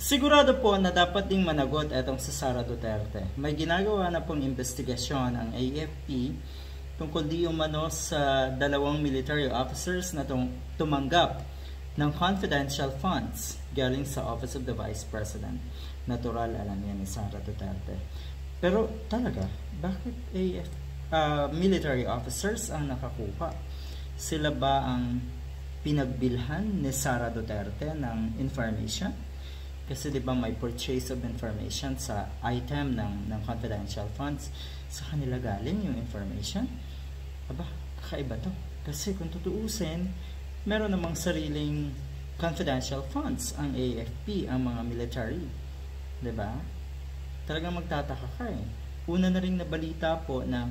Sigurado po na dapat ding managot itong si Sara Duterte. May ginagawa na pong investigasyon ang AFP tungkol di umano sa dalawang military officers na tumanggap ng confidential funds galing sa Office of the Vice President. Natural, alam yan ni Sara Duterte. Pero talaga, bakit military officers ang nakakuha? Sila ba ang pinagbilhan ni Sara Duterte ng information? Kasi di ba may purchase of information sa item ng confidential funds, sa kanila galing yung information? Aba, kakaiba to. Kasi kung tutuusin, meron namang sariling confidential funds ang AFP, ang mga military. Di ba? Talagang magtataka ka eh. Una na rin nabalita po na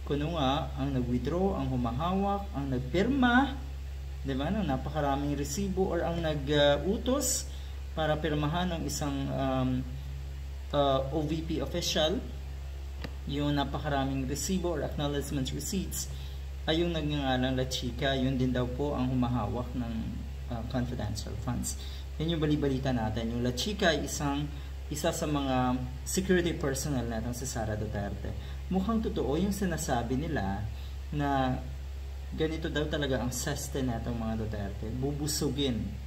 kuno nga, ang nag-withdraw, ang humahawak, ang nagpirma, di ba, ng napakaraming resibo or ang nag-utos para pirmahan ng isang OVP official, yung napakaraming resibo or acknowledgement receipts, ay yung nagngangalang La Chica. Yun din daw po ang humahawak ng confidential funds. Yan yung balibalita natin. Yung La Chica ay isa sa mga security personnel natin si Sara Duterte. Mukhang totoo yung sinasabi nila na ganito daw talaga ang seste natong mga Duterte. Bubusugin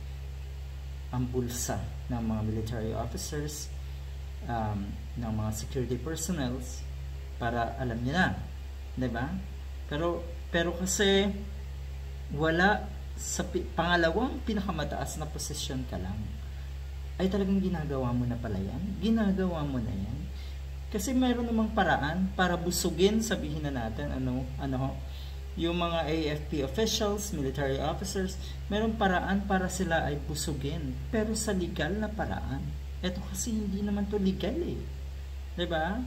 ang bulsa ng mga military officers, ng mga security personnels, para alam niya na, diba? Pero kasi wala sa pangalawang pinakamataas na posisyon ka lang, ay talagang ginagawa mo na pala yan. Ginagawa mo na yan. Kasi mayroon namang paraan para busugin, sabihin na natin, yung mga AFP officials, military officers, mayroong paraan para sila ay busugin. Pero sa legal na paraan. Ito kasi hindi naman to legal eh. Diba?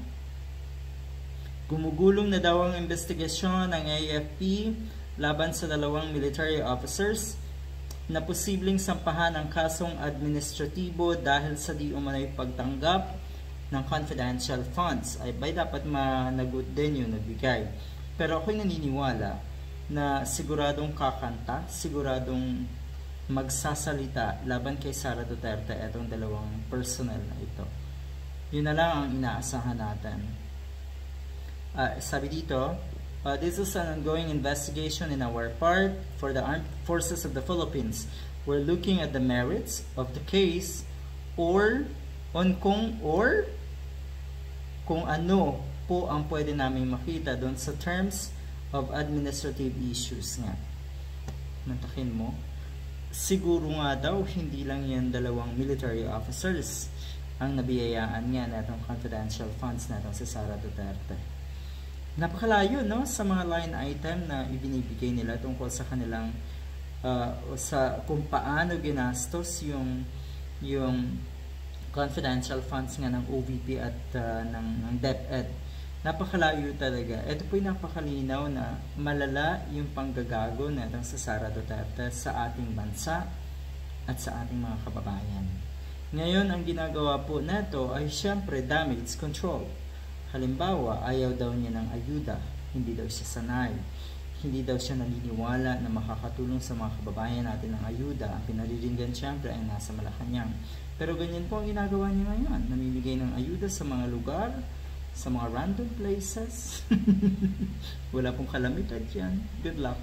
Gumugulong na daw ang investigasyon ng AFP laban sa dalawang military officers na posibleng sampahan ng kasong administratibo dahil sa di umano'y pagtanggap ng confidential funds. Ay dapat managot din yung nagbigay. Pero ako'y naniniwala na siguradong kakanta, siguradong magsasalita laban kay Sara Duterte itong dalawang personnel na ito. Yun na lang ang inaasahan natin. Sabi dito, this is an ongoing investigation in our part for the Armed Forces of the Philippines. We're looking at the merits of the case or kung ano po ang pwede namin makita doon sa terms of administrative issues nga. Mantakin mo, siguro nga daw hindi lang yan dalawang military officers ang nabiyayaan nga na itong confidential funds na itong si Sara Duterte. Napakalayo, no, sa mga line item na ibinibigay nila tungkol sa kanilang sa kung paano ginastos yung confidential funds nga ng OVP at ng DepEd. Napakalayo talaga. Ito po'y napakalinaw na malala yung panggagago natin sa Sara Duterte sa ating bansa at sa ating mga kababayan. Ngayon, ang ginagawa po nato ay siyempre damage control. Halimbawa, ayaw daw niya ng ayuda. Hindi daw siya sanay. Hindi daw siya naniniwala na makakatulong sa mga kababayan natin ng ayuda. Ang pinalilingan siyempre ay nasa Malacanang. Pero ganyan po ang ginagawa niya ngayon. Namimigay ng ayuda sa mga lugar, sa mga random places. Wala pong kalamidad yan. Good luck.